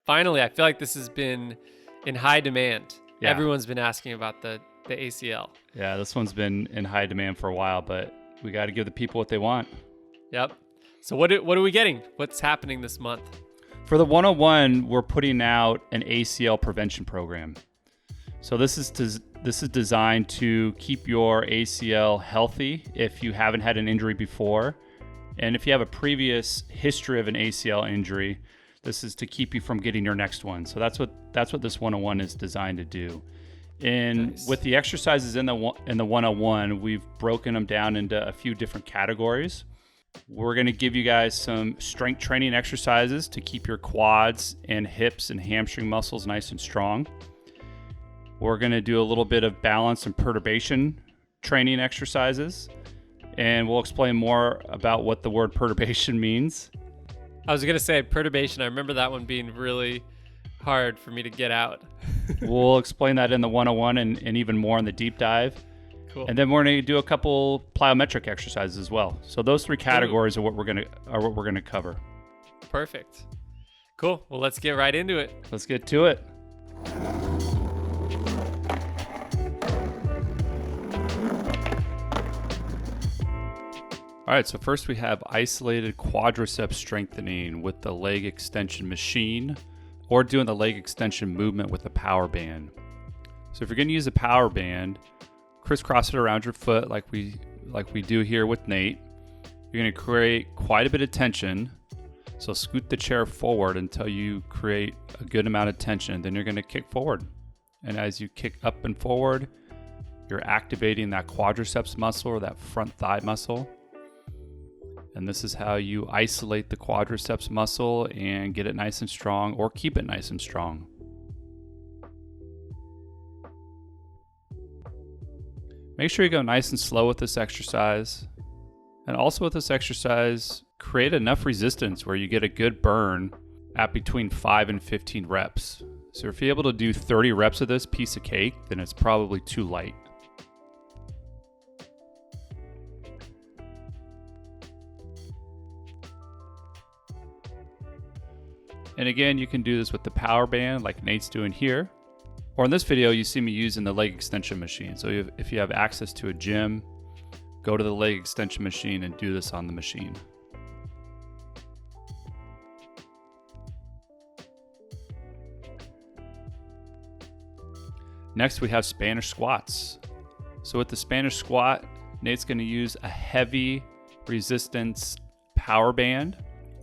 Finally, I feel like this has been in high demand. Yeah. Everyone's been asking about the ACL. Yeah, this one's been in high demand for a while, but we got to give the people what they want. Yep. So what are we getting? What's happening this month? For the 101, we're putting out an ACL prevention program. So this is designed to keep your ACL healthy if you haven't had an injury before. And if you have a previous history of an ACL injury, this is to keep you from getting your next one. So that's what this 101 is designed to do. And Nice. With the exercises in the 101, we've broken them down into a few different categories. We're going to give you guys some strength training exercises to keep your quads and hips and hamstring muscles nice and strong. We're going to do a little bit of balance and perturbation training exercises, and we'll explain more about what the word perturbation means. I was going to say perturbation. I remember that one being really hard for me to get out. We'll explain that in the 101 and even more in the deep dive. Cool. And then we're going to do a couple plyometric exercises as well. So those three categories are what we're going to cover. Perfect. Cool. Well, let's get right into it. Let's get to it. All right, so first we have isolated quadricep strengthening with the leg extension machine, or doing the leg extension movement with a power band. So if you're going to use a power band, crisscross it around your foot like we do here with Nate. You're going to create quite a bit of tension. So scoot the chair forward until you create a good amount of tension. Then you're going to kick forward. And as you kick up and forward, you're activating that quadriceps muscle or that front thigh muscle. And this is how you isolate the quadriceps muscle and get it nice and strong, or keep it nice and strong. Make sure you go nice and slow with this exercise. And also with this exercise, create enough resistance where you get a good burn at between 5 and 15 reps. So if you're able to do 30 reps of this piece of cake, then it's probably too light. And again, you can do this with the power band like Nate's doing here. Or in this video, you see me using the leg extension machine. So if you have access to a gym, go to the leg extension machine and do this on the machine. Next, we have Spanish squats. So with the Spanish squat, Nate's going to use a heavy resistance power band,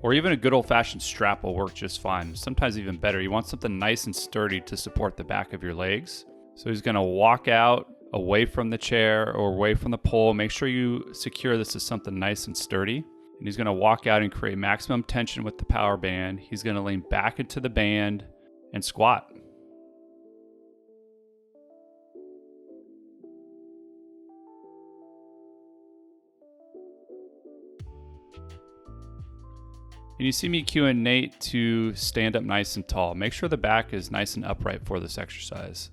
or even a good old-fashioned strap will work just fine. Sometimes even better. You want something nice and sturdy to support the back of your legs. So he's going to walk out away from the chair or away from the pole. Make sure you secure this as something nice and sturdy. And he's going to walk out and create maximum tension with the power band. He's going to lean back into the band and squat. And you see me cueing Nate to stand up nice and tall. Make sure the back is nice and upright for this exercise.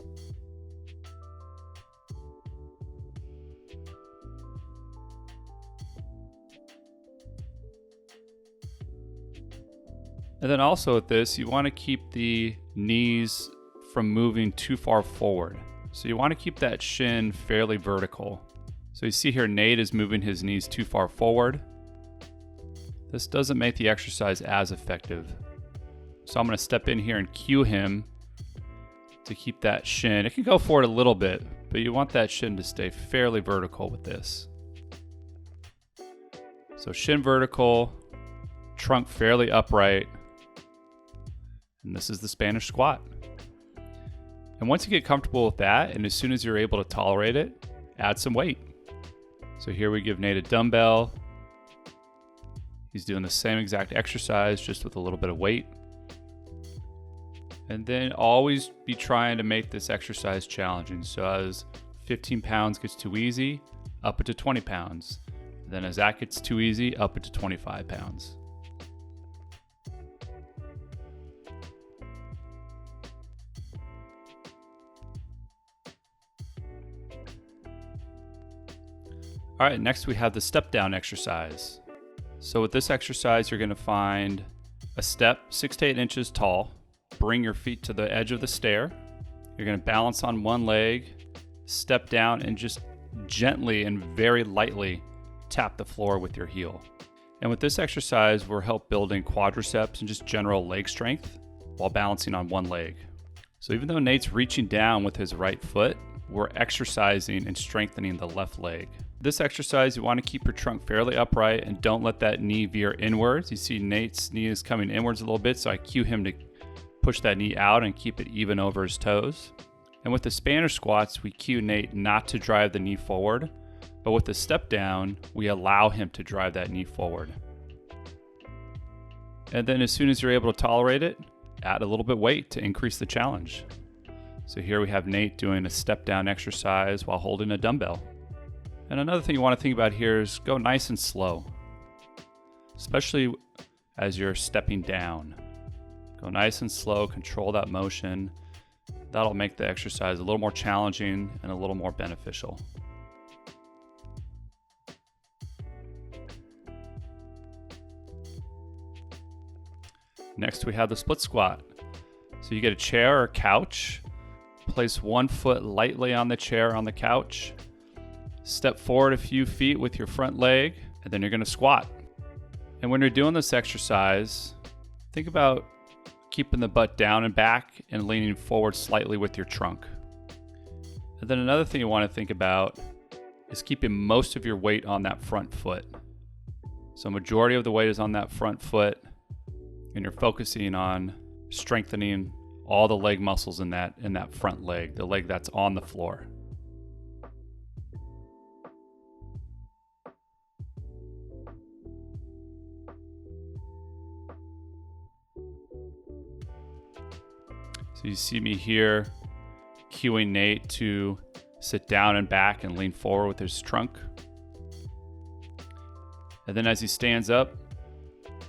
And then also with this, you want to keep the knees from moving too far forward. So you want to keep that shin fairly vertical. So you see here, Nate is moving his knees too far forward. This doesn't make the exercise as effective. So I'm going to step in here and cue him to keep that shin. It can go forward a little bit, but you want that shin to stay fairly vertical with this. So shin vertical, trunk fairly upright, and this is the Spanish squat. And once you get comfortable with that, and as soon as you're able to tolerate it, add some weight. So here we give Nate a dumbbell. He's doing the same exact exercise, just with a little bit of weight. And then always be trying to make this exercise challenging. So as 15 pounds gets too easy, up it to 20 pounds. Then as that gets too easy, up it to 25 pounds. All right, next we have the step down exercise. So with this exercise, you're going to find a step 6 to 8 inches tall, bring your feet to the edge of the stair. You're going to balance on one leg, step down, and just gently and very lightly tap the floor with your heel. And with this exercise, we're help building quadriceps and just general leg strength while balancing on one leg. So even though Nate's reaching down with his right foot, we're exercising and strengthening the left leg. This exercise, you want to keep your trunk fairly upright and don't let that knee veer inwards. You see Nate's knee is coming inwards a little bit, so I cue him to push that knee out and keep it even over his toes. And with the Spanish squats, we cue Nate not to drive the knee forward, but with the step down, we allow him to drive that knee forward. And then as soon as you're able to tolerate it, add a little bit weight to increase the challenge. So here we have Nate doing a step down exercise while holding a dumbbell. And another thing you want to think about here is go nice and slow, especially as you're stepping down. Go nice and slow, control that motion. That'll make the exercise a little more challenging and a little more beneficial. Next, we have the split squat. So you get a chair or couch, place one foot lightly on the chair on the couch, step forward a few feet with your front leg, and then you're going to squat. And when you're doing this exercise, think about keeping the butt down and back and leaning forward slightly with your trunk. And then another thing you want to think about is keeping most of your weight on that front foot. So majority of the weight is on that front foot, and you're focusing on strengthening all the leg muscles in that front leg, the leg that's on the floor. So you see me here cueing Nate to sit down and back and lean forward with his trunk. And then as he stands up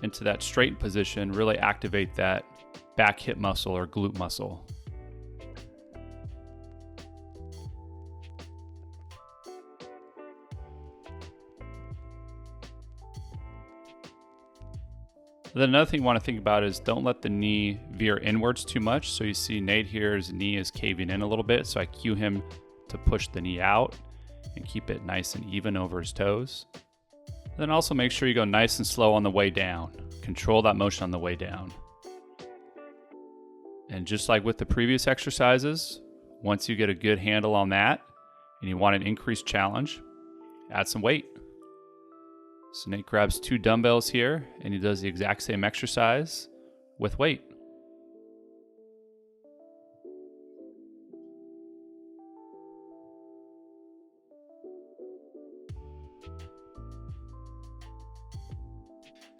into that straightened position, really activate that back hip muscle or glute muscle. And then another thing you want to think about is don't let the knee veer inwards too much. So you see Nate here, his knee is caving in a little bit. So I cue him to push the knee out and keep it nice and even over his toes. And then also make sure you go nice and slow on the way down. Control that motion on the way down. And just like with the previous exercises, once you get a good handle on that and you want an increased challenge, add some weight. So Nate grabs 2 dumbbells here and he does the exact same exercise with weight.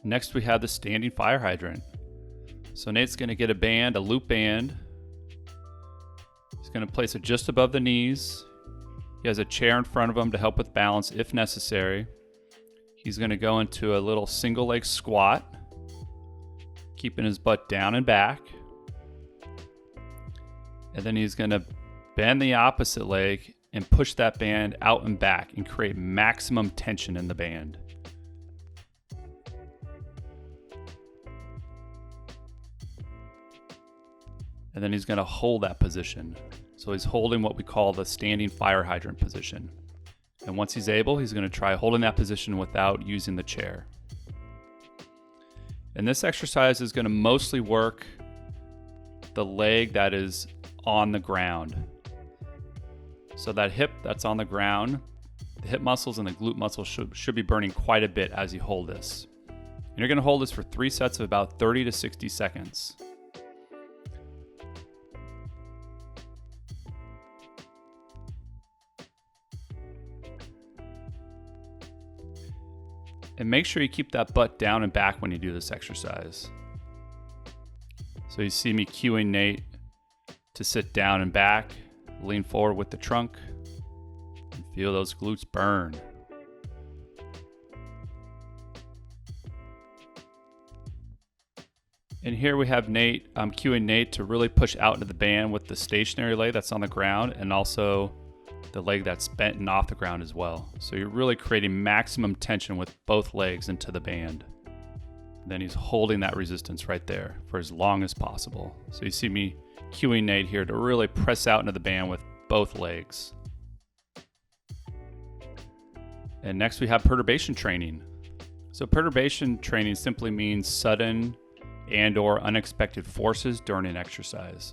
Next we have the standing fire hydrant. So Nate's going to get a band, a loop band. He's going to place it just above the knees. He has a chair in front of him to help with balance if necessary. He's going to go into a little single leg squat, keeping his butt down and back. And then he's going to bend the opposite leg and push that band out and back and create maximum tension in the band. And then he's going to hold that position. So he's holding what we call the standing fire hydrant position. And once he's able, he's going to try holding that position without using the chair. And this exercise is going to mostly work the leg that is on the ground. So that hip that's on the ground, the hip muscles and the glute muscles should be burning quite a bit as you hold this. And you're going to hold this for 3 sets of about 30 to 60 seconds. And make sure you keep that butt down and back when you do this exercise. So you see me cueing Nate to sit down and back, lean forward with the trunk, and feel those glutes burn. And here we have Nate. I'm cueing Nate to really push out into the band with the stationary leg that's on the ground and also the leg that's bent and off the ground as well. So you're really creating maximum tension with both legs into the band. Then he's holding that resistance right there for as long as possible. So you see me cueing Nate here to really press out into the band with both legs. And next we have perturbation training. So perturbation training simply means sudden and or unexpected forces during an exercise.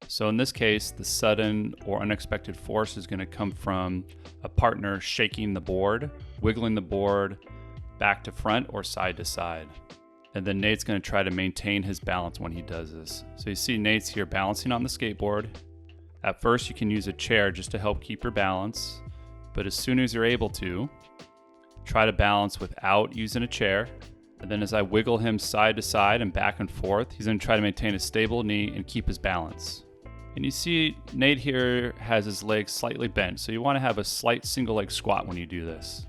So in this case, the sudden or unexpected force is going to come from a partner shaking the board, wiggling the board back to front or side to side. And then Nate's going to try to maintain his balance when he does this. So you see Nate's here balancing on the skateboard. At first you can use a chair just to help keep your balance, but as soon as you're able to, try to balance without using a chair. And then as I wiggle him side to side and back and forth, he's going to try to maintain a stable knee and keep his balance. And you see Nate here has his legs slightly bent, so you want to have a slight single leg squat when you do this.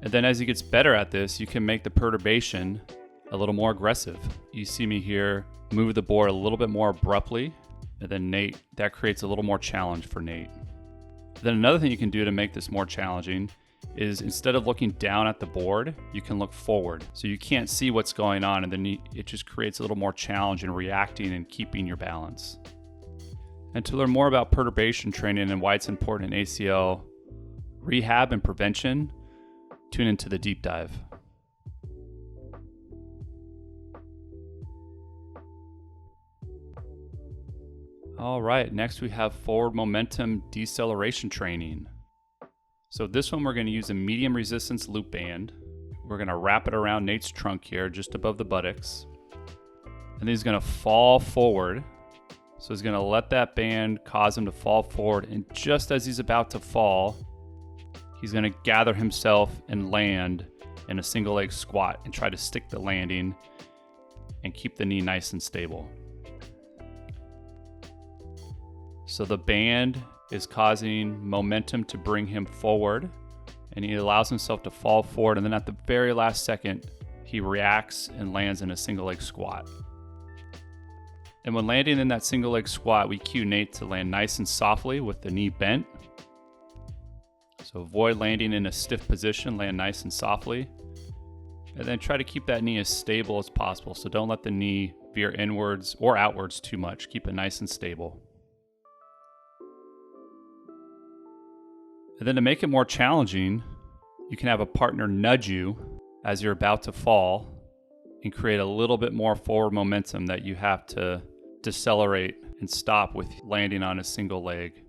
And then as he gets better at this, you can make the perturbation a little more aggressive. You see me here move the board a little bit more abruptly, and then Nate, that creates a little more challenge for Nate. Then another thing you can do to make this more challenging is instead of looking down at the board, you can look forward. So you can't see what's going on, and then it just creates a little more challenge in reacting and keeping your balance. And to learn more about perturbation training and why it's important in ACL rehab and prevention, tune into the deep dive. All right, next we have forward momentum deceleration training. So this one we're going to use a medium resistance loop band. We're going to wrap it around Nate's trunk here, just above the buttocks. And then he's going to fall forward. So he's going to let that band cause him to fall forward. And just as he's about to fall, he's going to gather himself and land in a single leg squat and try to stick the landing and keep the knee nice and stable. So the band is causing momentum to bring him forward, and he allows himself to fall forward, and then at the very last second, he reacts and lands in a single leg squat. And when landing in that single leg squat, we cue Nate to land nice and softly with the knee bent. So avoid landing in a stiff position, land nice and softly. And then try to keep that knee as stable as possible. So don't let the knee veer inwards or outwards too much. Keep it nice and stable. And then to make it more challenging, you can have a partner nudge you as you're about to fall and create a little bit more forward momentum that you have to decelerate and stop with landing on a single leg.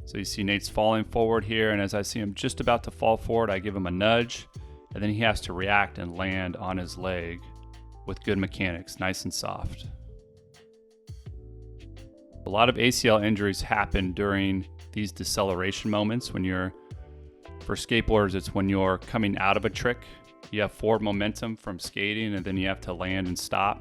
So you see Nate's falling forward here, and as I see him just about to fall forward, I give him a nudge, and then he has to react and land on his leg with good mechanics, nice and soft. A lot of ACL injuries happen during these deceleration moments. For skateboarders, it's when you're coming out of a trick. You have forward momentum from skating, and then you have to land and stop.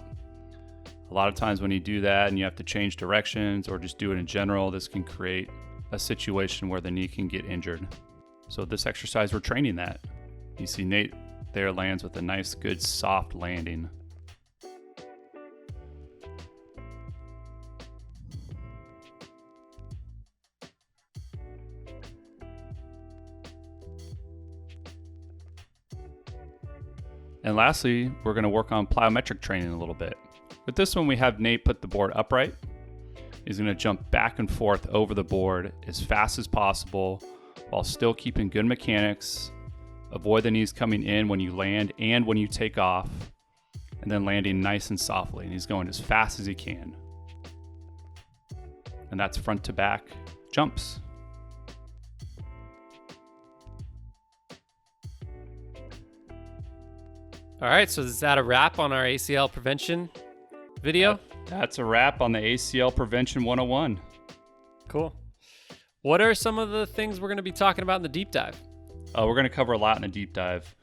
A lot of times when you do that and you have to change directions or just do it in general, this can create a situation where the knee can get injured. So this exercise, we're training that. You see Nate there lands with a nice, good, soft landing. And lastly, we're going to work on plyometric training a little bit. With this one, we have Nate put the board upright. He's going to jump back and forth over the board as fast as possible while still keeping good mechanics. Avoid the knees coming in when you land and when you take off, and then landing nice and softly. And he's going as fast as he can. And that's front to back jumps. All right, so is that a wrap on our ACL prevention video? That's a wrap on the ACL Prevention 101. Cool. What are some of the things we're going to be talking about in the deep dive? We're going to cover a lot in the deep dive.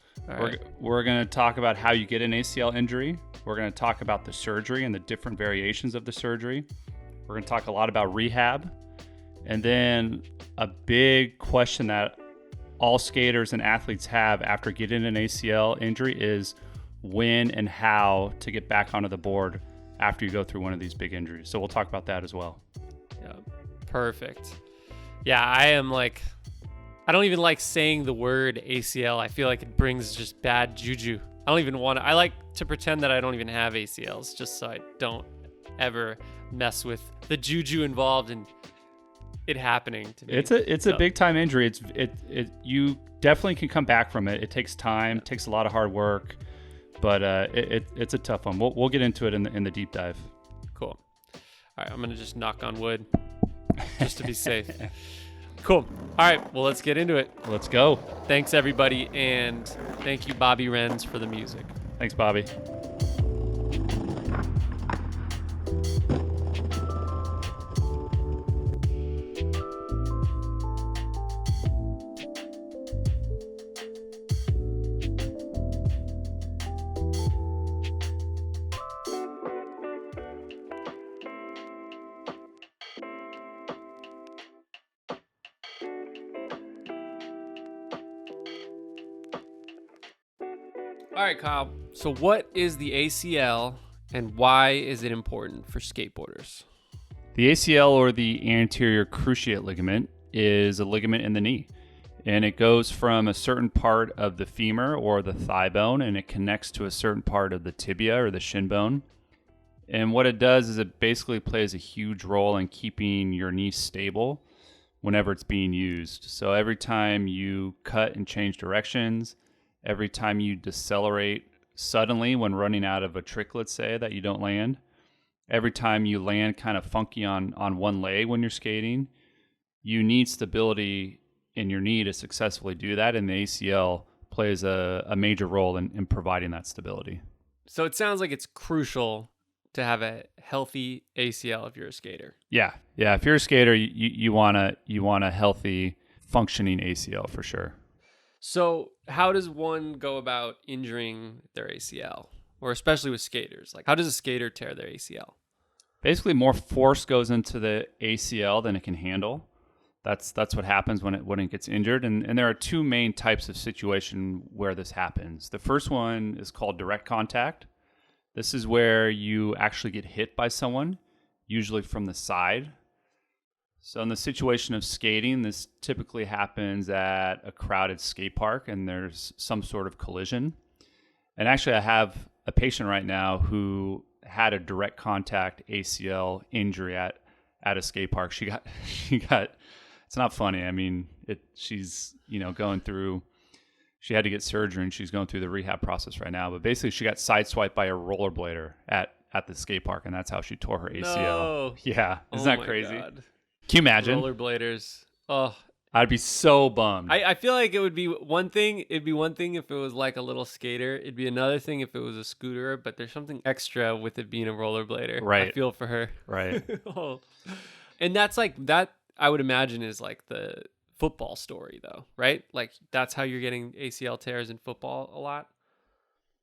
We're going to talk about how you get an ACL injury. We're going to talk about the surgery and the different variations of the surgery. We're going to talk a lot about rehab. And then a big question that all skaters and athletes have after getting an ACL injury is when and how to get back onto the board after you go through one of these big injuries. So we'll talk about that as well. Yeah, perfect. Yeah, I am I don't even like saying the word ACL. I feel like it brings just bad juju. I don't even want to. I like to pretend that I don't even have ACLs just so I don't ever mess with the juju involved in it happening to me. It's a big time injury. You definitely can come back from it. It takes time, takes a lot of hard work, but it's a tough one. We'll get into it in the deep dive. Cool. All right, I'm gonna just knock on wood just to be safe. Cool. All right, well, let's get into it. Let's go. Thanks, everybody, and thank you, Bobby Renz, for the music. Thanks, Bobby. All right, Kyle. So what is the ACL and why is it important for skateboarders? The ACL, or the anterior cruciate ligament, is a ligament in the knee. And it goes from a certain part of the femur or the thigh bone, and it connects to a certain part of the tibia or the shin bone. And what it does is it basically plays a huge role in keeping your knee stable whenever it's being used. So every time you cut and change directions, every time you decelerate suddenly when running out of a trick, let's say, that you don't land, every time you land kind of funky on one leg when you're skating, you need stability in your knee to successfully do that, and the ACL plays a major role in providing that stability. So it sounds like it's crucial to have a healthy ACL if you're a skater. Yeah. If you're a skater, you want a healthy, functioning ACL for sure. So how does one go about injuring their ACL, or especially with skaters? Like, how does a skater tear their ACL? Basically, more force goes into the ACL than it can handle. That's what happens when it gets injured. And there are two main types of situation where this happens. The first one is called direct contact. This is where you actually get hit by someone, usually from the side. So in the situation of skating, this typically happens at a crowded skate park and there's some sort of collision. And actually, I have a patient right now who had a direct contact ACL injury at a skate park. She got it's not funny. I mean, she's going through, she had to get surgery and she's going through the rehab process right now. But basically, she got sideswiped by a rollerblader at the skate park, and that's how she tore her ACL. No. Yeah, isn't that crazy? God. Can you imagine? Rollerbladers. Oh, I'd be so bummed. I feel like it would be one thing. It'd be one thing if it was like a little skater. It'd be another thing if it was a scooter. But there's something extra with it being a rollerblader. Right. I feel for her. Right. Oh. And that's like that. I would imagine is like the football story, though, right? Like that's how you're getting ACL tears in football a lot.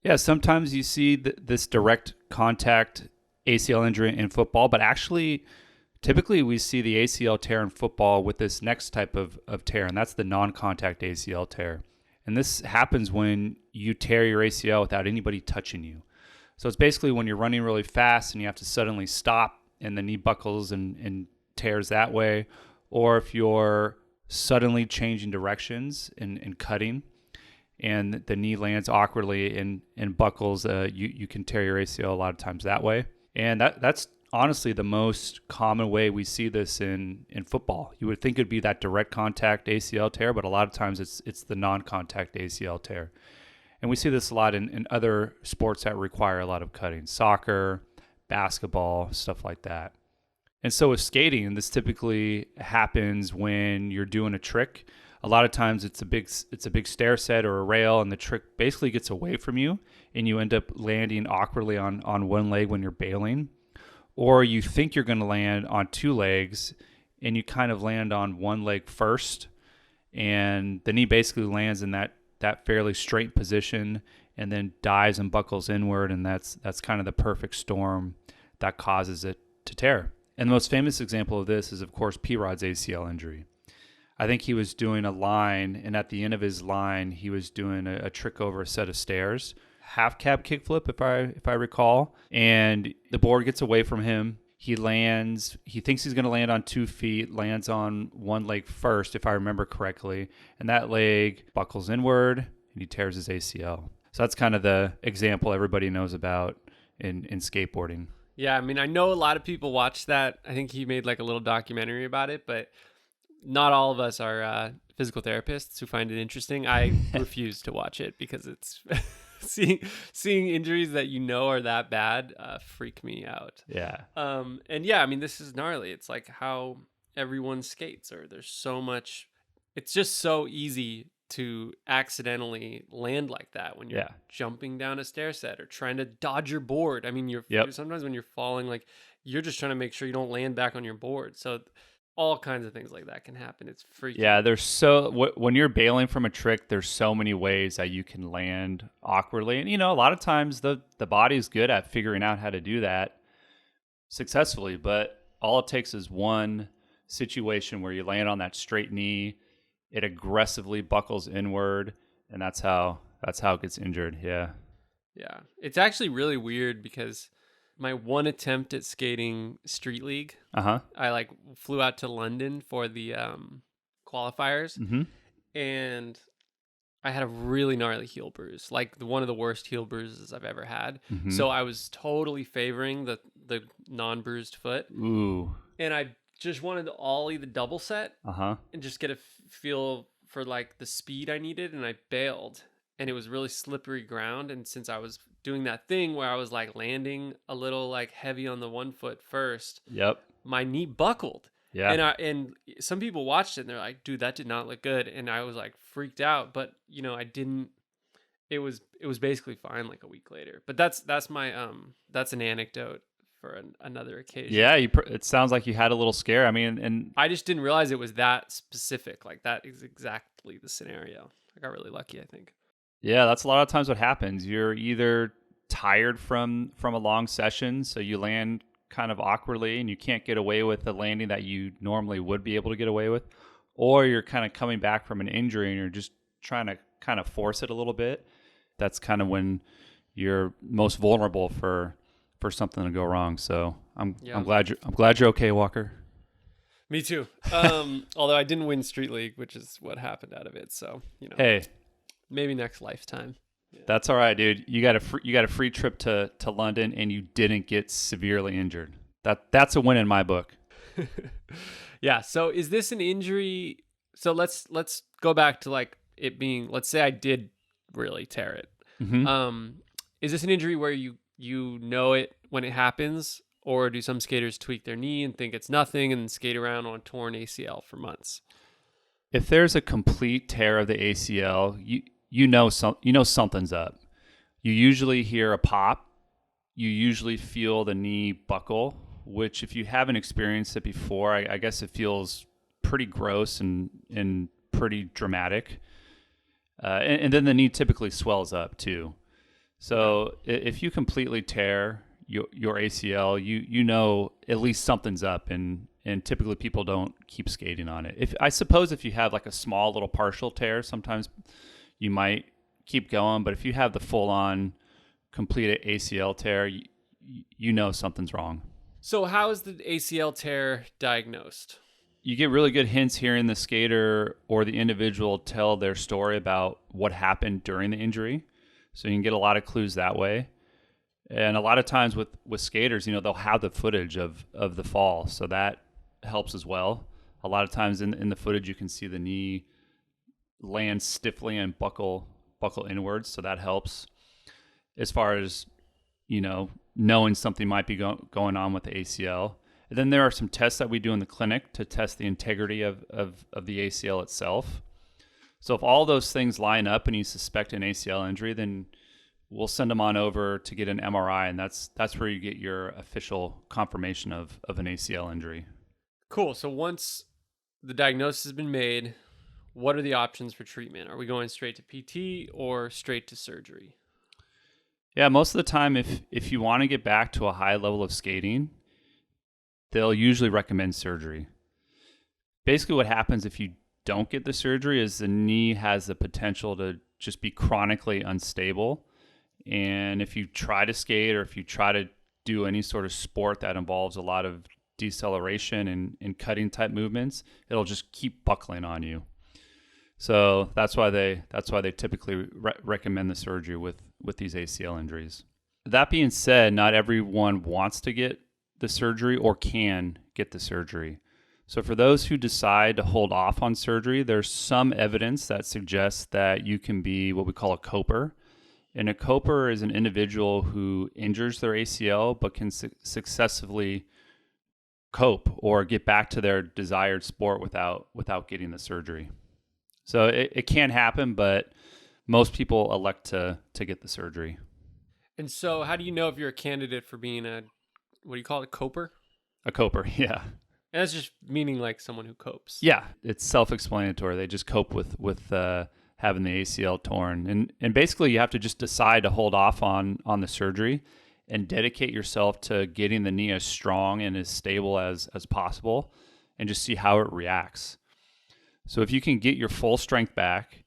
Yeah. Sometimes you see this direct contact ACL injury in football, but actually, typically, we see the ACL tear in football with this next type of tear, and that's the non-contact ACL tear. And this happens when you tear your ACL without anybody touching you. So it's basically when you're running really fast and you have to suddenly stop and the knee buckles and tears that way, or if you're suddenly changing directions and cutting and the knee lands awkwardly and buckles, you can tear your ACL a lot of times that way. And that's honestly the most common way we see this in football. You would think it'd be that direct contact ACL tear, but a lot of times it's the non-contact ACL tear. And we see this a lot in other sports that require a lot of cutting. Soccer, basketball, stuff like that. And so with skating, this typically happens when you're doing a trick. A lot of times it's a big stair set or a rail, and the trick basically gets away from you, and you end up landing awkwardly on one leg when you're bailing. Or you think you're going to land on two legs, and you kind of land on one leg first, and the knee basically lands in that fairly straight position and then dives and buckles inward, and that's kind of the perfect storm that causes it to tear. And the most famous example of this is, of course, P-Rod's ACL injury. I think he was doing a line, and at the end of his line, he was doing a trick over a set of stairs, half cab kickflip, if I recall, and the board gets away from him. He thinks he's going to land on 2 feet, lands on one leg first, if I remember correctly, and that leg buckles inward and he tears his ACL. So that's kind of the example everybody knows about in skateboarding. Yeah, I mean, I know a lot of people watch that. I think he made like a little documentary about it, but not all of us are physical therapists who find it interesting. I refuse to watch it because it's seeing injuries that are that bad freak me out. Yeah. And yeah, I mean, this is gnarly. It's like how everyone skates, or there's so much. It's just so easy to accidentally land like that when you're jumping down a stair set or trying to dodge your board. I mean, sometimes when you're falling, like you're just trying to make sure you don't land back on your board. So all kinds of things like that can happen. It's freaky. Yeah, when you're bailing from a trick, there's so many ways that you can land awkwardly. And, a lot of times the body's good at figuring out how to do that successfully, but all it takes is one situation where you land on that straight knee, it aggressively buckles inward, and that's how it gets injured. Yeah. Yeah. It's actually really weird because my one attempt at skating street league, I flew out to London for the qualifiers, and I had a really gnarly heel bruise, like one of the worst heel bruises I've ever had. So I was totally favoring the non-bruised foot. Ooh. And I just wanted to ollie the double set and just get a feel for like the speed I needed, and I bailed. And it was really slippery ground. And since I was doing that thing where I was like landing a little like heavy on the one foot first, my knee buckled. Yeah. And some people watched it and they're like, dude, that did not look good. And I was like freaked out, but I didn't, it was basically fine like a week later. But that's my, that's an anecdote for another occasion. Yeah. It sounds like you had a little scare. I mean, and I just didn't realize it was that specific. Like that is exactly the scenario. I got really lucky, I think. Yeah, that's a lot of times what happens. You're either tired from a long session, so you land kind of awkwardly and you can't get away with the landing that you normally would be able to get away with, or you're kind of coming back from an injury and you're just trying to kind of force it a little bit. That's kind of when you're most vulnerable for something to go wrong. So I'm glad you're okay, Walker. Me too. Although I didn't win Street League, which is what happened out of it. So Hey. Maybe next lifetime. Yeah. That's all right, dude. You got a free trip to London, and you didn't get severely injured. That's a win in my book. Yeah. So is this an injury? So let's go back to like it being. Let's say I did really tear it. Is this an injury where you know it when it happens, or do some skaters tweak their knee and think it's nothing and skate around on a torn ACL for months? If there's a complete tear of the ACL, you know something's up. You usually hear a pop. You usually feel the knee buckle, which if you haven't experienced it before, I guess it feels pretty gross and pretty dramatic. And then the knee typically swells up too. So if you completely tear your ACL, you know at least something's up, and typically people don't keep skating on it. I suppose if you have like a small little partial tear, sometimes you might keep going, but if you have the full-on complete ACL tear, you know something's wrong. So how is the ACL tear diagnosed? You get really good hints hearing the skater or the individual tell their story about what happened during the injury. So you can get a lot of clues that way. And a lot of times with skaters, they'll have the footage of the fall, so that helps as well. A lot of times in the footage, you can see the knee land stiffly and buckle inwards, so that helps as far as knowing something might be going on with the ACL. And then there are some tests that we do in the clinic to test the integrity of the ACL itself. So if all those things line up and you suspect an ACL injury, then we'll send them on over to get an MRI, and that's where you get your official confirmation of an ACL injury. Cool. So once the diagnosis has been made, what are the options for treatment? Are we going straight to PT or straight to surgery? Yeah, most of the time, if you want to get back to a high level of skating, they'll usually recommend surgery. Basically, what happens if you don't get the surgery is the knee has the potential to just be chronically unstable. And if you try to skate or if you try to do any sort of sport that involves a lot of deceleration and cutting type movements, it'll just keep buckling on you. So that's why they typically recommend the surgery with these ACL injuries. That being said, not everyone wants to get the surgery or can get the surgery. So for those who decide to hold off on surgery, there's some evidence that suggests that you can be what we call a coper. And a coper is an individual who injures their ACL but can successfully cope or get back to their desired sport without getting the surgery. So it can happen, but most people elect to get the surgery. And so how do you know if you're a candidate for being what do you call it, coper? A coper, yeah. And that's just meaning like someone who copes. Yeah, it's self-explanatory. They just cope with having the ACL torn. And basically you have to just decide to hold off on the surgery and dedicate yourself to getting the knee as strong and as stable as possible and just see how it reacts. So if you can get your full strength back,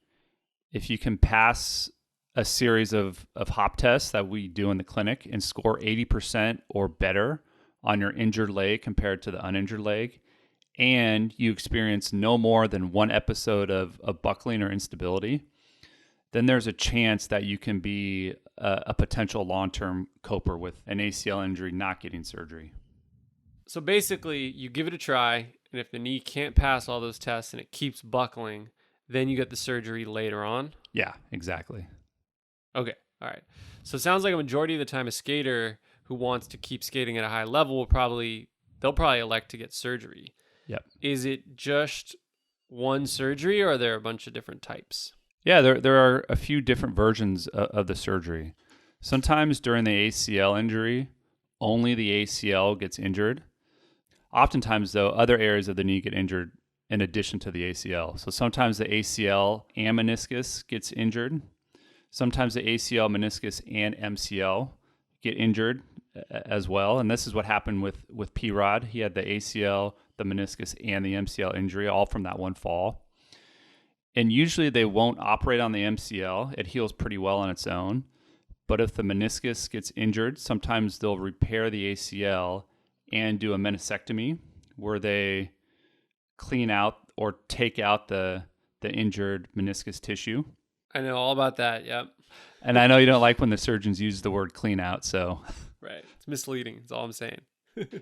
if you can pass a series of hop tests that we do in the clinic and score 80% or better on your injured leg compared to the uninjured leg, and you experience no more than one episode of buckling or instability, then there's a chance that you can be a potential long-term coper with an ACL injury not getting surgery. So basically, you give it a try, and if the knee can't pass all those tests and it keeps buckling, then you get the surgery later on? Yeah, exactly. Okay, all right. So it sounds like a majority of the time a skater who wants to keep skating at a high level they'll probably elect to get surgery. Yep. Is it just one surgery, or are there a bunch of different types? Yeah, there are a few different versions of the surgery. Sometimes during the ACL injury, only the ACL gets injured. Oftentimes, though, other areas of the knee get injured in addition to the ACL. So sometimes the ACL and meniscus gets injured. Sometimes the ACL, meniscus, and MCL get injured as well. And this is what happened with P-Rod. He had the ACL, the meniscus, and the MCL injury all from that one fall. And usually they won't operate on the MCL. It heals pretty well on its own. But if the meniscus gets injured, sometimes they'll repair the ACL and do a meniscectomy where they clean out or take out the injured meniscus tissue. I know all about that, yep. And I know you don't like when the surgeons use the word clean out, so. Right. It's misleading. That's all I'm saying.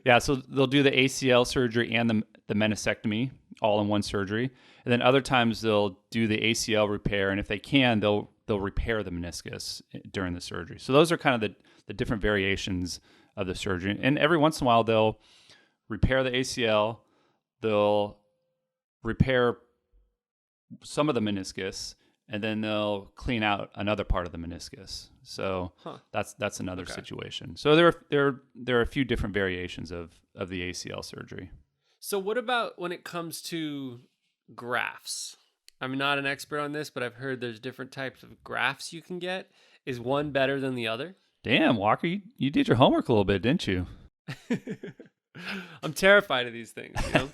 Yeah, so they'll do the ACL surgery and the meniscectomy all in one surgery. And then other times they'll do the ACL repair, and if they can, they'll repair the meniscus during the surgery. So those are kind of the different variations of the surgery. And every once in a while, they'll repair the ACL, they'll repair some of the meniscus, and then they'll clean out another part of the meniscus. So that's another situation. So there are a few different variations of the ACL surgery. So what about when it comes to grafts? I'm not an expert on this, but I've heard there's different types of grafts you can get. Is one better than the other? Damn, Walker, you did your homework a little bit, didn't you? I'm terrified of these things, you know?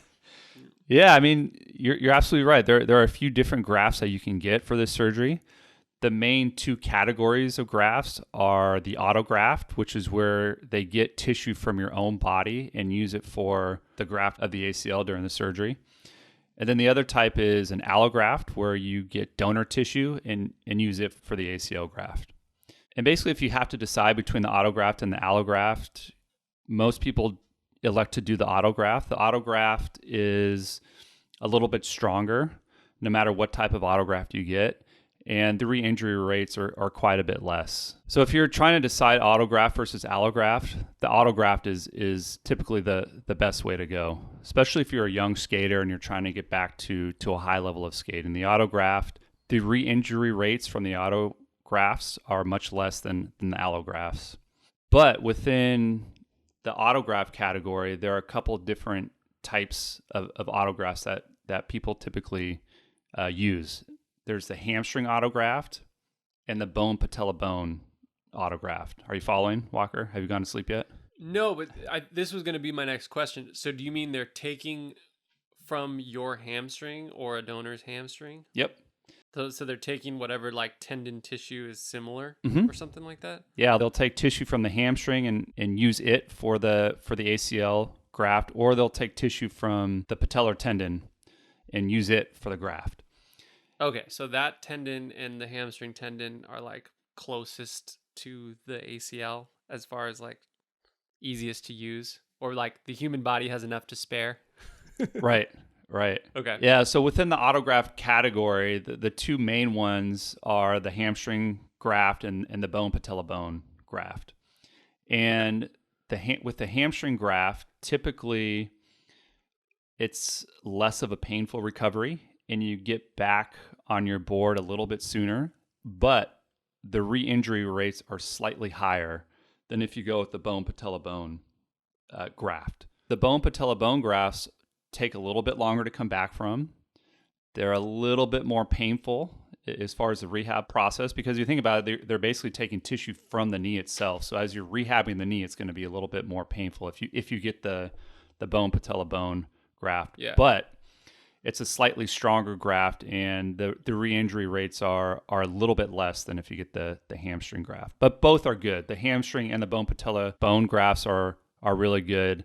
Yeah, I mean, you're absolutely right. There are a few different grafts that you can get for this surgery. The main two categories of grafts are the autograft, which is where they get tissue from your own body and use it for the graft of the ACL during the surgery. And then the other type is an allograft, where you get donor tissue and use it for the ACL graft. And basically, if you have to decide between the autograft and the allograft, most people elect to do the autograft. The autograft is a little bit stronger, no matter what type of autograft you get, and the re-injury rates are quite a bit less. So if you're trying to decide autograft versus allograft, the autograft is typically the best way to go, especially if you're a young skater and you're trying to get back to a high level of skating. The autograft, the re-injury rates from the autografts are much less than the allografts. But within the autograft category, there are a couple different types of autografts that people typically use. There's the hamstring autograft and the bone patella bone autograft. Are you following, Walker? Have you gone to sleep yet? No, but this was going to be my next question. So do you mean they're taking from your hamstring or a donor's hamstring? Yep. So they're taking whatever like tendon tissue is similar Mhm. or something like that? Yeah, they'll take tissue from the hamstring and use it for the ACL graft, or they'll take tissue from the patellar tendon and use it for the graft. Okay, so that tendon and the hamstring tendon are like closest to the ACL as far as like easiest to use, or like the human body has enough to spare. Right, right. Okay. Yeah, so within the autograft category, the two main ones are the hamstring graft and the bone patella bone graft. And with the hamstring graft, typically it's less of a painful recovery and you get back on your board a little bit sooner, but the re-injury rates are slightly higher than if you go with the bone patella bone graft. The bone patella bone grafts take a little bit longer to come back from. They're a little bit more painful as far as the rehab process, because you think about it, they're basically taking tissue from the knee itself. So as you're rehabbing the knee, it's going to be a little bit more painful if you get the bone patella bone graft. Yeah. But it's a slightly stronger graft, and the re-injury rates are a little bit less than if you get the hamstring graft. But both are good. The hamstring and the bone patella bone grafts are really good.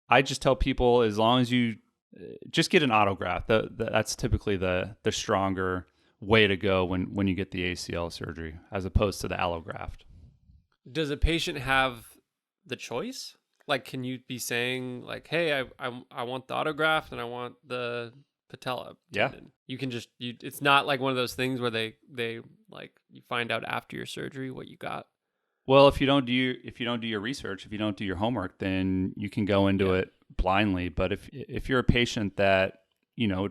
I just tell people, as long as you just get an autograft, that's typically the stronger way to go when you get the ACL surgery, as opposed to the allograft. Does a patient have the choice? Like, can you be saying like, "Hey, I want the autograft and I want the patella tendon." You can just it's not like one of those things where they like you find out after your surgery what you got. Well, if you don't do your research, if you don't do your homework, then you can go into it blindly. But if you're a patient that,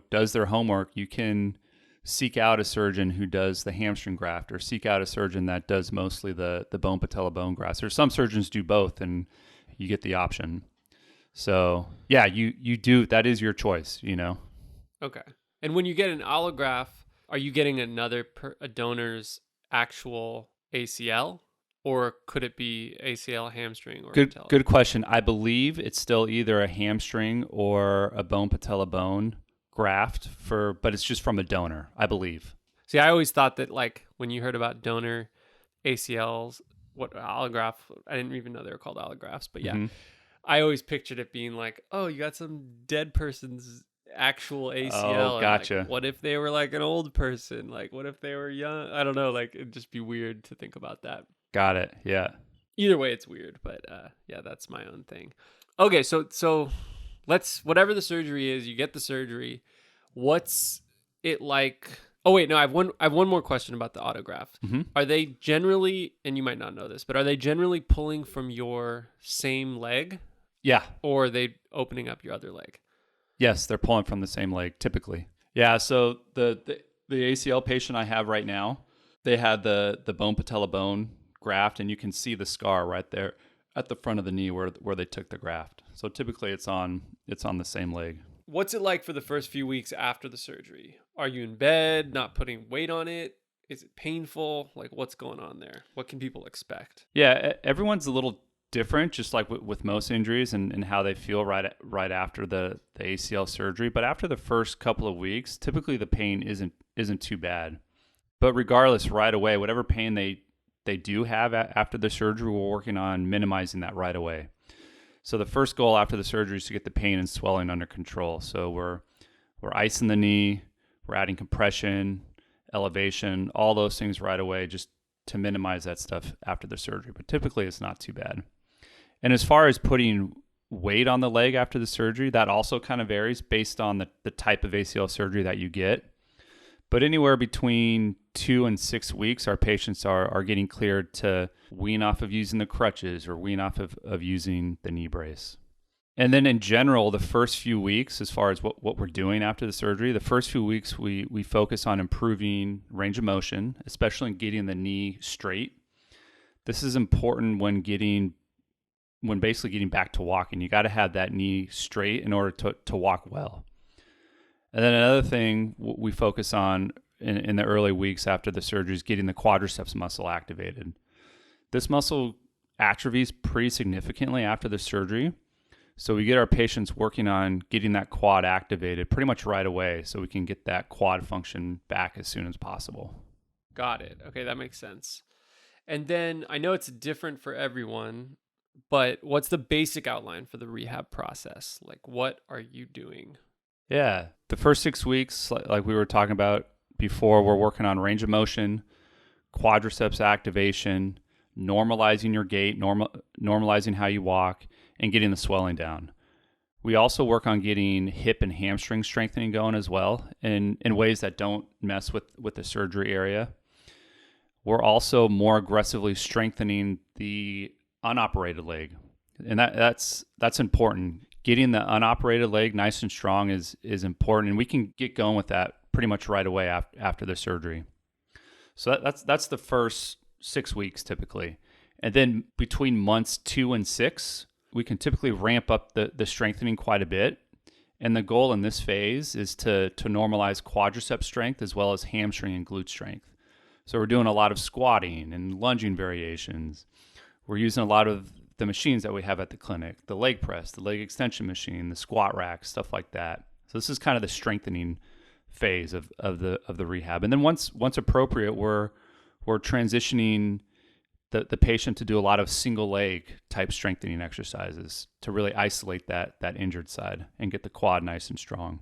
does their homework, you can seek out a surgeon who does the hamstring graft, or seek out a surgeon that does mostly the bone patella bone grafts. Or some surgeons do both, and you get the option. So yeah, you do. That is your choice. Okay. And when you get an allograft, are you getting a donor's actual ACL? Or could it be ACL, hamstring, or patella? Good question. I believe it's still either a hamstring or a bone patella bone graft but it's just from a donor, I believe. See, I always thought that like when you heard about donor ACLs, what allograft, I didn't even know they were called allografts, but yeah, Mm-hmm. I always pictured it being like, oh, you got some dead person's actual ACL. Oh, gotcha. Like, what if they were like an old person? Like, what if they were young? I don't know. Like, it'd just be weird to think about that. Got it. Yeah. Either way, it's weird, but yeah, that's my own thing. Okay, so whatever the surgery is, you get the surgery. What's it like? Oh wait, no, I have one more question about the autograft. Mm-hmm. Are they generally, and you might not know this, but are they generally pulling from your same leg, Yeah. or are they opening up your other leg? Yes, they're pulling from the same leg typically. Yeah. So the ACL patient I have right now, they had the bone patella bone graft, and you can see the scar right there at the front of the knee where they took the graft. So typically it's on the same leg. What's it like for the first few weeks after the surgery? Are you in bed, not putting weight on it? Is it painful? Like, what's going on there? What can people expect? Yeah, everyone's a little different, just like with most injuries and how they feel right after the ACL surgery. But after the first couple of weeks, typically the pain isn't too bad. But regardless, right away, whatever pain they do have after the surgery, we're working on minimizing that right away. So the first goal after the surgery is to get the pain and swelling under control. So we're icing the knee, we're adding compression, elevation, all those things right away, just to minimize that stuff after the surgery. But typically it's not too bad. And as far as putting weight on the leg after the surgery, that also kind of varies based on the type of ACL surgery that you get. But anywhere between 2 and 6 weeks, our patients are getting cleared to wean off of using the crutches or wean off of using the knee brace. And then in general, the first few weeks, as far as what we're doing after the surgery, the first few weeks we focus on improving range of motion, especially in getting the knee straight. This is important when basically getting back to walking. You got to have that knee straight in order to walk well. And then another thing we focus on in the early weeks after the surgery is getting the quadriceps muscle activated. This muscle atrophies pretty significantly after the surgery. So we get our patients working on getting that quad activated pretty much right away so we can get that quad function back as soon as possible. Got it. Okay, that makes sense. And then I know it's different for everyone, but what's the basic outline for the rehab process? Like, what are you doing? Yeah. The first 6 weeks, like we were talking about before, we're working on range of motion, quadriceps activation, normalizing your gait, normalizing how you walk, and getting the swelling down. We also work on getting hip and hamstring strengthening going as well in ways that don't mess with the surgery area. We're also more aggressively strengthening the unoperated leg. And that's important. Getting the unoperated leg nice and strong is important. And we can get going with that pretty much right away after the surgery. So that's the first 6 weeks typically. And then between months 2 and 6, we can typically ramp up the strengthening quite a bit. And the goal in this phase is to normalize quadricep strength as well as hamstring and glute strength. So we're doing a lot of squatting and lunging variations. We're using a lot of the machines that we have at the clinic, the leg press, the leg extension machine, the squat rack, stuff like that. So this is kind of the strengthening phase of the rehab. And then once appropriate, we're transitioning the patient to do a lot of single leg type strengthening exercises to really isolate that injured side and get the quad nice and strong.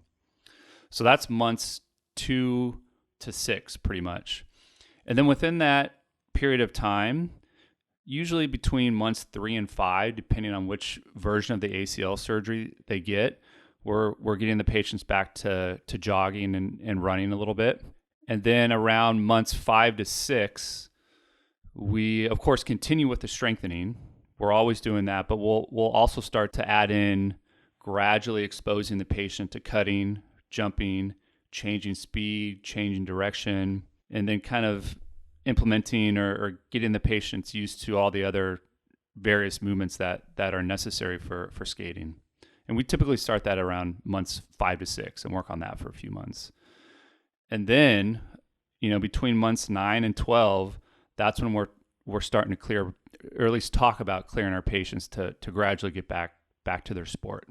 So that's months 2 to 6 pretty much. And then within that period of time, usually between months 3 and 5, depending on which version of the ACL surgery they get, we're getting the patients back to jogging and running a little bit. And then around months 5 to 6, we of course continue with the strengthening. We're always doing that, but we'll also start to add in gradually exposing the patient to cutting, jumping, changing speed, changing direction, and then kind of implementing or getting the patients used to all the other various movements that are necessary for skating. And we typically start that around months 5 to 6 and work on that for a few months. And then, between months 9 and 12, that's when we're starting to clear, or at least talk about clearing our patients to gradually get back to their sport.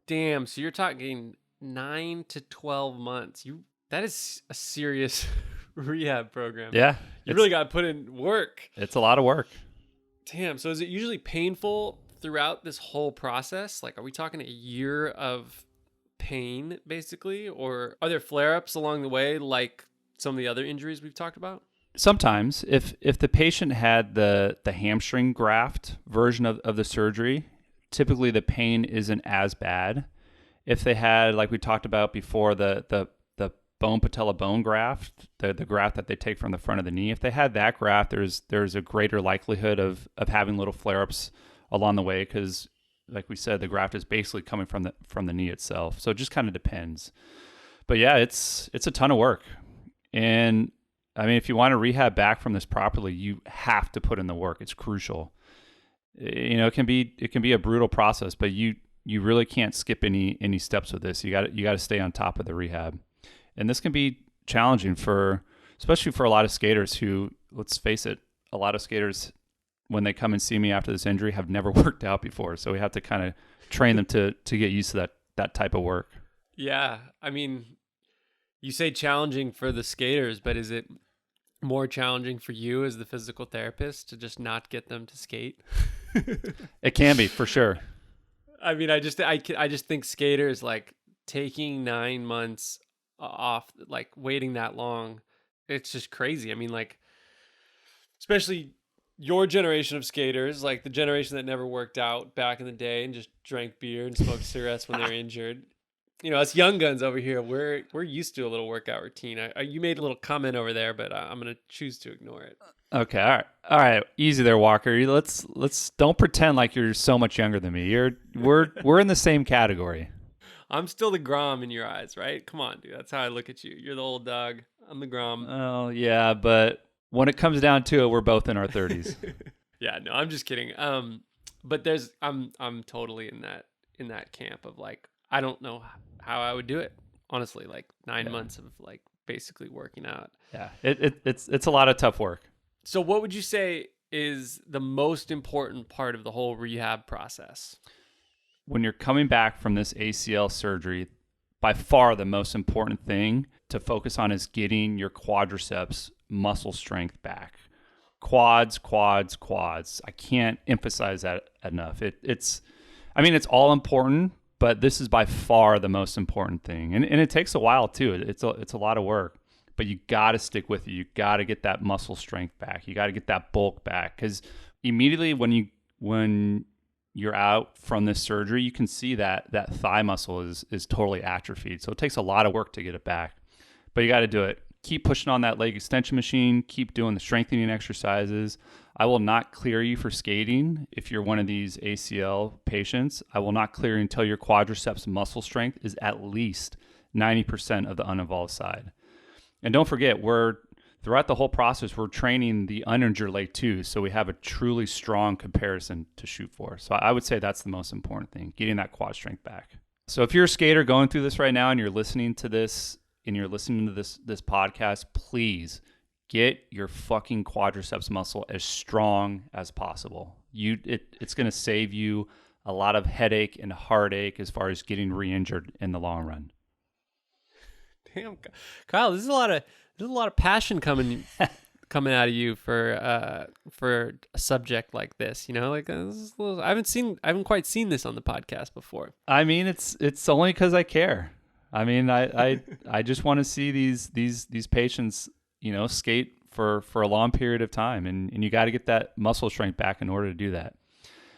Damn, so you're talking 9 to 12 months. That is a serious rehab program. Yeah. You really got to put in work. It's a lot of work. Damn. So is it usually painful throughout this whole process? Like, are we talking a year of pain basically? Or are there flare-ups along the way like some of the other injuries we've talked about? Sometimes if the patient had the hamstring graft version of the surgery, typically the pain isn't as bad. If they had, like we talked about before, the bone patella bone graft, the graft that they take from the front of the knee, if they had that graft, there's a greater likelihood of having little flare-ups along the way because, like we said, the graft is basically coming from the knee itself. So it just kind of depends. But yeah, it's a ton of work. And I mean, if you want to rehab back from this properly, you have to put in the work. It's crucial. It can be a brutal process, but you really can't skip any steps with this. You got to stay on top of the rehab. And this can be challenging especially for a lot of skaters who, let's face it, a lot of skaters, when they come and see me after this injury, have never worked out before. So we have to kind of train them to get used to that type of work. Yeah. I mean, you say challenging for the skaters, but is it more challenging for you as the physical therapist to just not get them to skate? It can be, for sure. I mean, I just think skaters, like, taking 9 months off, like waiting that long, it's just crazy. I mean, like, especially your generation of skaters, like the generation that never worked out back in the day and just drank beer and smoked cigarettes when they're injured. Us young guns over here, we're used to a little workout routine. You made a little comment over there, but I'm gonna choose to ignore it. Okay, all right, easy there, Walker. Let's don't pretend like you're so much younger than me. We're in the same category. I'm still the Grom in your eyes, right? Come on, dude. That's how I look at you. You're the old dog. I'm the Grom. Oh yeah, but when it comes down to it, we're both in our 30s. Yeah, no, I'm just kidding. But I'm totally in that camp of, like, I don't know how I would do it, honestly. Like 9 months of, like, basically working out. Yeah, it's a lot of tough work. So what would you say is the most important part of the whole rehab process? when you're coming back from this ACL surgery, by far the most important thing to focus on is getting your quadriceps muscle strength back. Quads, quads, quads. I can't emphasize that enough. It's all important, but this is by far the most important thing. And it takes a while too. It's a lot of work, but you got to stick with it. You got to get that muscle strength back. You got to get that bulk back, because immediately when you're out from this surgery, you can see that thigh muscle is totally atrophied. So it takes a lot of work to get it back, but you got to do it. Keep pushing on that leg extension machine. Keep doing the strengthening exercises. I will not clear you for skating if you're one of these ACL patients. I will not clear you until your quadriceps muscle strength is at least 90% of the uninvolved side. And don't forget, throughout the whole process, we're training the uninjured leg too, so we have a truly strong comparison to shoot for. So I would say that's the most important thing, getting that quad strength back. So if you're a skater going through this right now and you're listening to this podcast, please get your fucking quadriceps muscle as strong as possible. It's going to save you a lot of headache and heartache as far as getting re-injured in the long run. Damn, Kyle, there's a lot of passion coming out of you for a subject like this. You know, like I haven't quite seen this on the podcast before. I mean, it's only because I care. I mean, I just want to see these patients, you know, skate for a long period of time, and you got to get that muscle strength back in order to do that.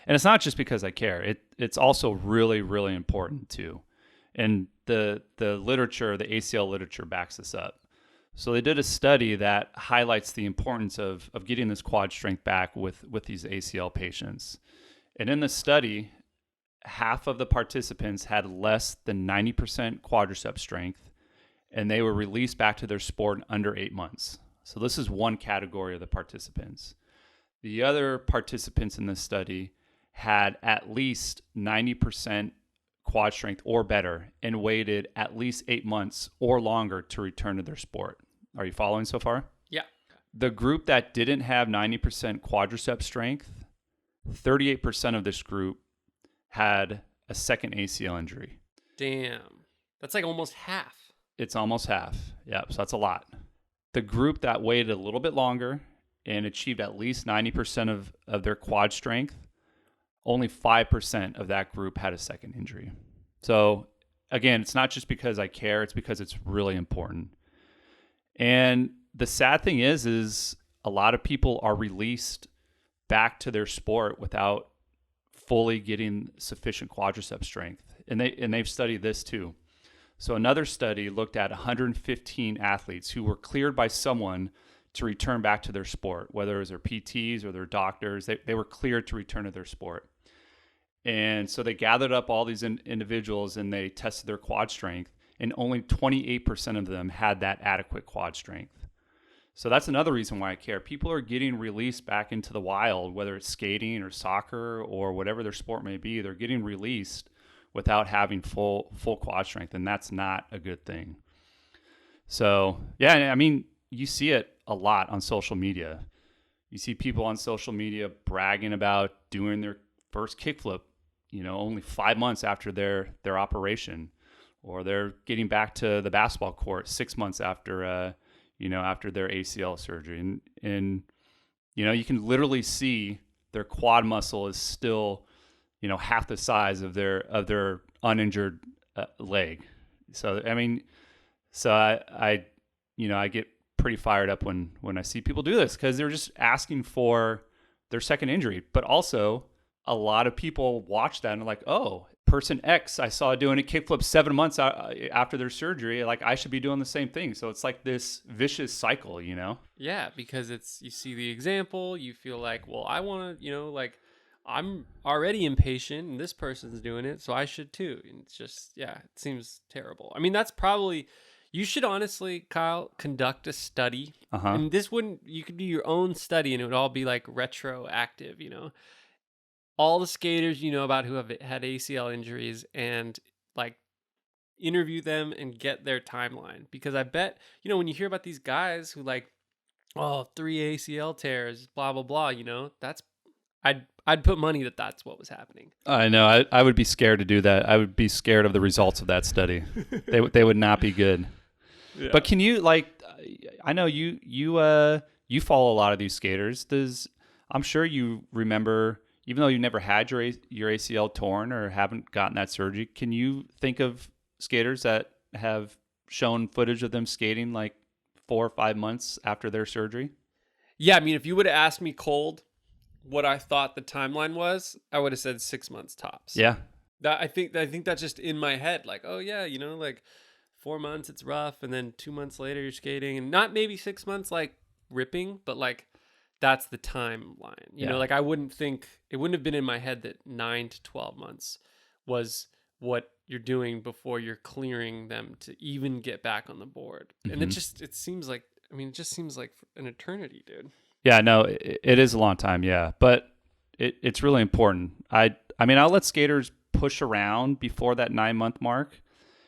And it's not just because I care. It's also really, really important too. And the literature, the ACL literature backs this up. So they did a study that highlights the importance of getting this quad strength back with these ACL patients. And in the study, half of the participants had less than 90% quadriceps strength, and they were released back to their sport in under 8 months. So this is one category of the participants. The other participants in this study had at least 90% quad strength or better and waited at least 8 months or longer to return to their sport. Are you following so far? Yeah. The group that didn't have 90% quadriceps strength, 38% of this group had a second ACL injury. Damn. That's like almost half. It's almost half. Yeah, so that's a lot. The group that waited a little bit longer and achieved at least 90% of their quad strength, only 5% of that group had a second injury. So again, it's not just because I care, it's because it's really important. And the sad thing is a lot of people are released back to their sport without fully getting sufficient quadriceps strength. And they've studied this too. So another study looked at 115 athletes who were cleared by someone to return back to their sport, whether it was their PTs or their doctors. They were cleared to return to their sport. And so they gathered up all these individuals and they tested their quad strength, and only 28% of them had that adequate quad strength. So that's another reason why I care. People are getting released back into the wild, whether it's skating or soccer or whatever their sport may be. They're getting released without having full quad strength, and that's not a good thing. So, yeah, I mean, you see it a lot on social media. You see people on social media bragging about doing their first kickflip, you know, only 5 months after their operation, or they're getting back to the basketball court 6 months after after their ACL surgery. And you know, you can literally see their quad muscle is still, you know, half the size of their uninjured leg. So I mean, I get pretty fired up when I see people do this, because they're just asking for their second injury. But also, a lot of people watch that and are like, oh, person X I saw doing a kickflip 7 months after their surgery, like I should be doing the same thing. So it's like this vicious cycle, you know? Yeah, because you see the example, you feel like, well, I want to, you know, like I'm already impatient and this person's doing it, so I should too. And it's just, yeah, it seems terrible. I mean, that's probably, you should honestly, Kyle, conduct a study. And you could do your own study and it would all be like retroactive, you know? All the skaters you know about who have had ACL injuries, and like interview them and get their timeline. Because I bet, you know, when you hear about these guys who like, oh, 3 ACL tears, blah, blah, blah, you know, I I'd put money that that's what was happening. I know. I would be scared to do that. I would be scared of the results of that study. They would not be good. Yeah. But can you, like, I know you follow a lot of these skaters. I'm sure you remember, even though you never had your ACL torn or haven't gotten that surgery, can you think of skaters that have shown footage of them skating like 4 or 5 months after their surgery? Yeah, I mean, if you would have asked me cold what I thought the timeline was, I would have said 6 months tops. Yeah. I think that's just in my head. Like, oh yeah, like 4 months it's rough, and then 2 months later you're skating, and not maybe 6 months like ripping, but like that's the timeline. You know, like I wouldn't think it wouldn't have been in my head that 9 to 12 months was what you're doing before you're clearing them to even get back on the board. And it just seems like an eternity, dude. Yeah, no, it is a long time, yeah. But it's really important. I mean, I'll let skaters push around before that 9-month mark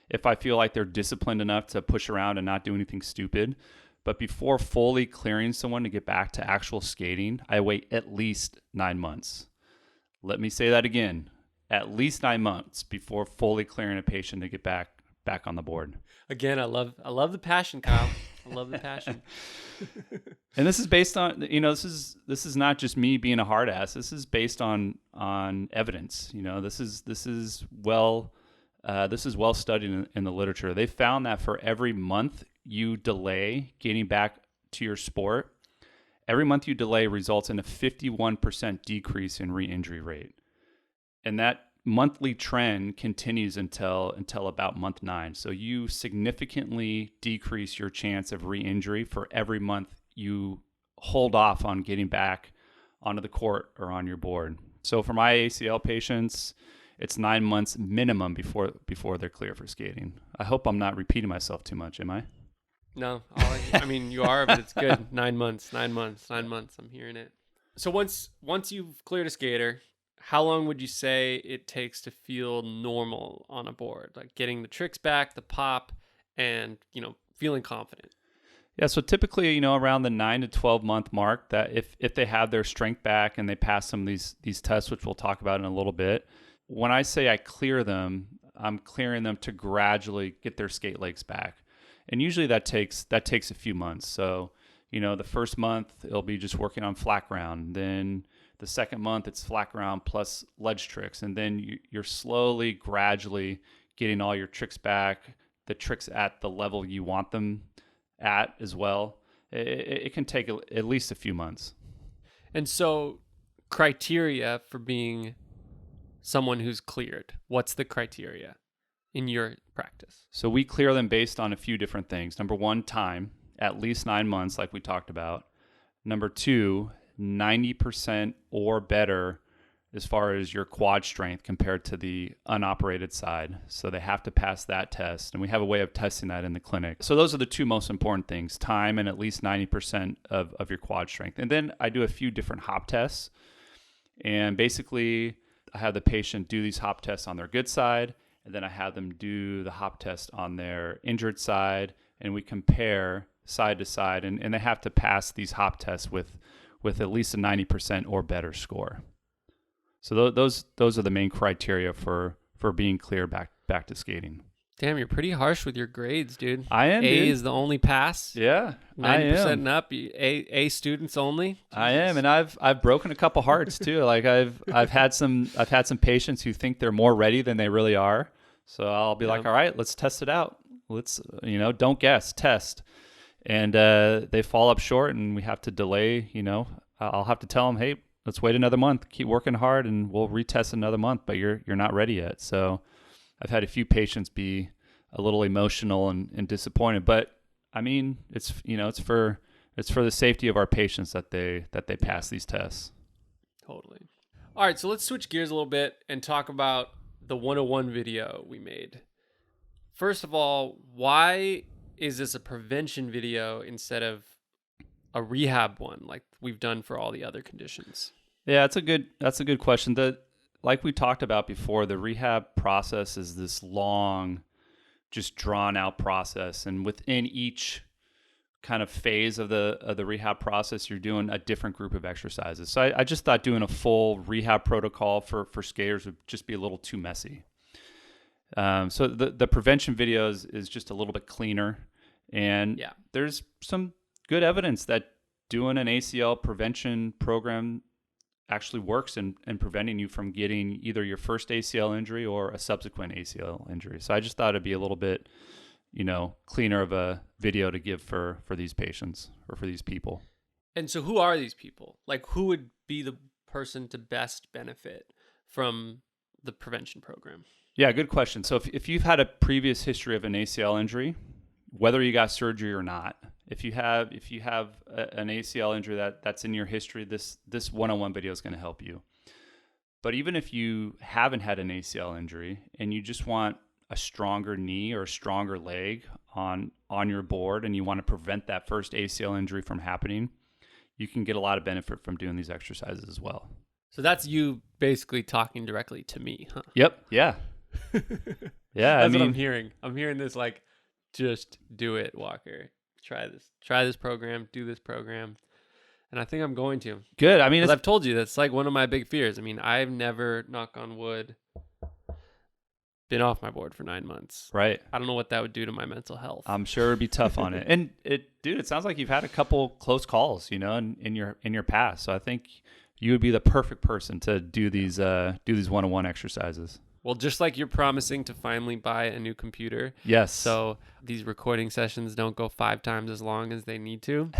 if I feel like they're disciplined enough to push around and not do anything stupid. But before fully clearing someone to get back to actual skating, I wait at least 9 months. Let me say that again. At least 9 months before fully clearing a patient to get back on the board. Again, I love the passion, Kyle. I love the passion. And this is based on, this is not just me being a hard ass. This is based on evidence. This is well studied in the literature. They found that for every month you delay getting back to your sport, every month you delay results in a 51% decrease in re-injury rate. And that monthly trend continues until about month 9. So you significantly decrease your chance of re-injury for every month you hold off on getting back onto the court or on your board. So for my ACL patients, it's 9 months minimum before they're clear for skating. I hope I'm not repeating myself too much, am I? No, I mean you are, but it's good. 9 months. I'm hearing it. So once you've cleared a skater, how long would you say it takes to feel normal on a board? Like getting the tricks back, the pop, and, feeling confident? Yeah, so typically, around the 9 to 12 month mark, that if they have their strength back and they pass some of these tests, which we'll talk about in a little bit, when I say I clear them, I'm clearing them to gradually get their skate legs back. And usually that takes a few months. So, the first month it'll be just working on flat ground. Then the second month it's flat ground plus ledge tricks. And then you're slowly, gradually getting all your tricks back, the tricks at the level you want them at as well. It can take at least a few months. And so criteria for being someone who's cleared, what's the criteria in your practice? So we clear them based on a few different things. Number 1, time, at least 9 months, like we talked about. Number 2, 90% or better as far as your quad strength compared to the unoperated side. So they have to pass that test. And we have a way of testing that in the clinic. So those are the 2 most important things, time and at least 90% of your quad strength. And then I do a few different hop tests. And basically, I have the patient do these hop tests on their good side, and then I have them do the hop test on their injured side, and we compare side to side, and they have to pass these hop tests with at least a 90% or better score. So those are the main criteria for being clear back to skating. Damn, you're pretty harsh with your grades, dude. I am. A dude. is the only pass. Yeah, 90% and up. A students only. Jesus. I am, and I've broken a couple hearts too. Like I've had some patients who think they're more ready than they really are. So I'll be like, all right, let's test it out. Let's don't guess, test. And they fall up short, and we have to delay. I'll have to tell them, hey, let's wait another month. Keep working hard, and we'll retest another month. But you're not ready yet. So I've had a few patients be a little emotional and disappointed, but I mean, it's for the safety of our patients that they pass these tests. Totally. All right, so let's switch gears a little bit and talk about the 101 video we made. First of all, why is this a prevention video instead of a rehab one like we've done for all the other conditions? Yeah, that's a good question. Like we talked about before, the rehab process is this long, just drawn out process. And within each kind of phase of the rehab process, you're doing a different group of exercises. So I just thought doing a full rehab protocol for skaters would just be a little too messy. So the prevention video is just a little bit cleaner, and there's some good evidence that doing an ACL prevention program actually works in preventing you from getting either your first ACL injury or a subsequent ACL injury. So I just thought it'd be a little bit, cleaner of a video to give for these patients or for these people. And so who are these people? Like, who would be the person to best benefit from the prevention program? Yeah, good question. So if you've had a previous history of an ACL injury, whether you got surgery or not, if you have an ACL injury that's in your history, this one-on-one video is going to help you. But even if you haven't had an ACL injury and you just want a stronger knee or a stronger leg on your board, and you want to prevent that first ACL injury from happening, you can get a lot of benefit from doing these exercises as well. So that's you basically talking directly to me, huh? Yep. Yeah. Yeah. That's what I'm hearing. I'm hearing this like, just do it, Walker. Try this program, do this program. And I think I'm going to. Good. I mean, I've told you that's like one of my big fears. I mean, I've never, knock on wood, been off my board for 9 months. Right. I don't know what that would do to my mental health. I'm sure it'd be tough on it. And it sounds like you've had a couple close calls, in your past. So I think you would be the perfect person to do these one-on-one exercises. Well, just like you're promising to finally buy a new computer. Yes. So these recording sessions don't go 5 times as long as they need to.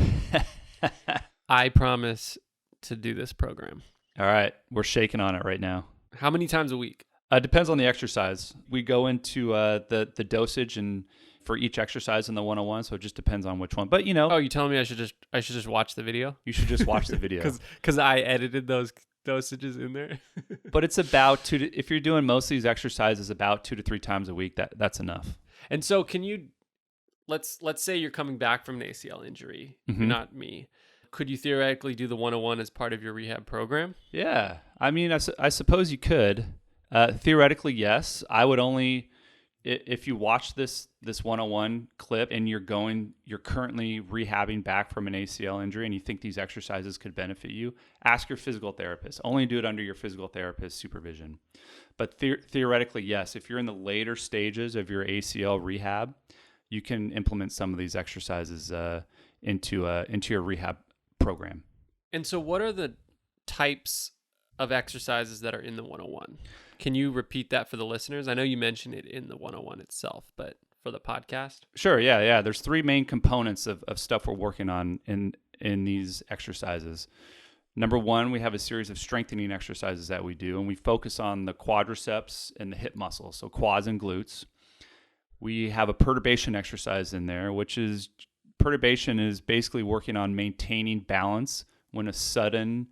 I promise to do this program. All right. We're shaking on it right now. How many times a week? Depends on the exercise. We go into the dosage and for each exercise in the 101, so it just depends on which one. But Oh, you telling me I should just watch the video? You should just watch the video. Because I edited those dosages in there. But it's about if you're doing most of these exercises about 2 to 3 times a week, that's enough. And so can you, let's say you're coming back from an ACL injury, not me. Could you theoretically do the 101 as part of your rehab program? Yeah. I mean, I suppose you could. Theoretically, yes. I would only, if you watch this 101 clip and you're currently rehabbing back from an ACL injury and you think these exercises could benefit you, ask your physical therapist. Only do it under your physical therapist's supervision. But theoretically, yes, if you're in the later stages of your ACL rehab, you can implement some of these exercises into your rehab program. And so what are the types of exercises that are in the 101? Can you repeat that for the listeners? I know you mentioned it in the 101 itself, but for the podcast? Sure, yeah. There's 3 main components of stuff we're working on in these exercises. Number 1, we have a series of strengthening exercises that we do, and we focus on the quadriceps and the hip muscles, so quads and glutes. We have a perturbation exercise in there, perturbation is basically working on maintaining balance when a sudden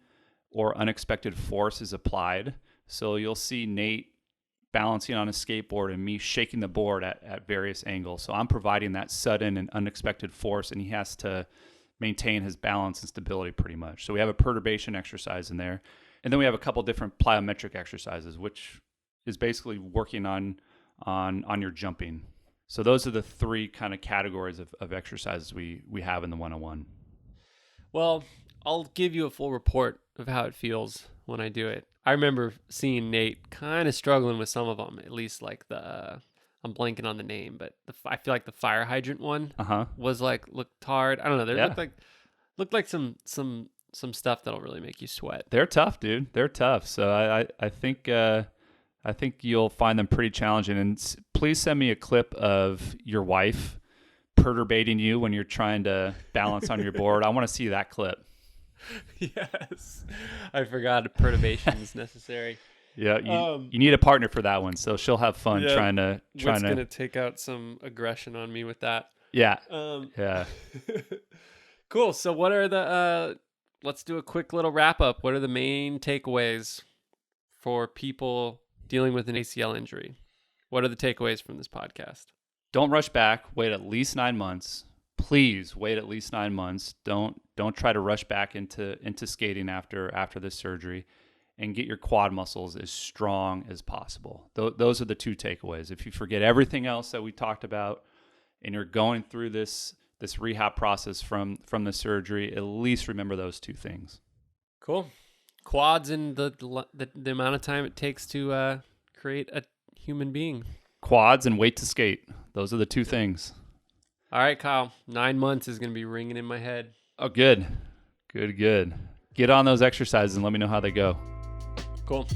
or unexpected force is applied. So you'll see Nate balancing on a skateboard and me shaking the board at various angles. So I'm providing that sudden and unexpected force, and he has to maintain his balance and stability pretty much. So we have a perturbation exercise in there. And then we have a couple different plyometric exercises, which is basically working on your jumping. So those are the 3 kind of categories of exercises we have in the 101. Well, I'll give you a full report of how it feels when I do it. I remember seeing Nate kind of struggling with some of them, at least like I'm blanking on the name, but I feel like the fire hydrant one was looked hard. I don't know. There looked like some stuff that'll really make you sweat. They're tough, dude. They're tough. So I think you'll find them pretty challenging. And please send me a clip of your wife perturbating you when you're trying to balance on your board. I want to see that clip. Yes, I forgot perturbation is necessary. Yeah, you need a partner for that one, so she'll have fun trying to. What's gonna take out some aggression on me with that? Yeah. Yeah. Cool. So, what are let's do a quick little wrap up. What are the main takeaways for people dealing with an ACL injury? What are the takeaways from this podcast? Don't rush back. Wait at least 9 months. Please wait at least 9 months. Don't try to rush back into skating after this surgery, and get your quad muscles as strong as possible. Those are the 2 takeaways. If you forget everything else that we talked about and you're going through this this rehab process from the surgery, at least remember those two things. Cool. Quads and the amount of time it takes to create a human being. Quads and weight to skate. Those are the two things. All right, Kyle. 9 months is going to be ringing in my head. Oh, good. Good. Get on those exercises and let me know how they go. Cool.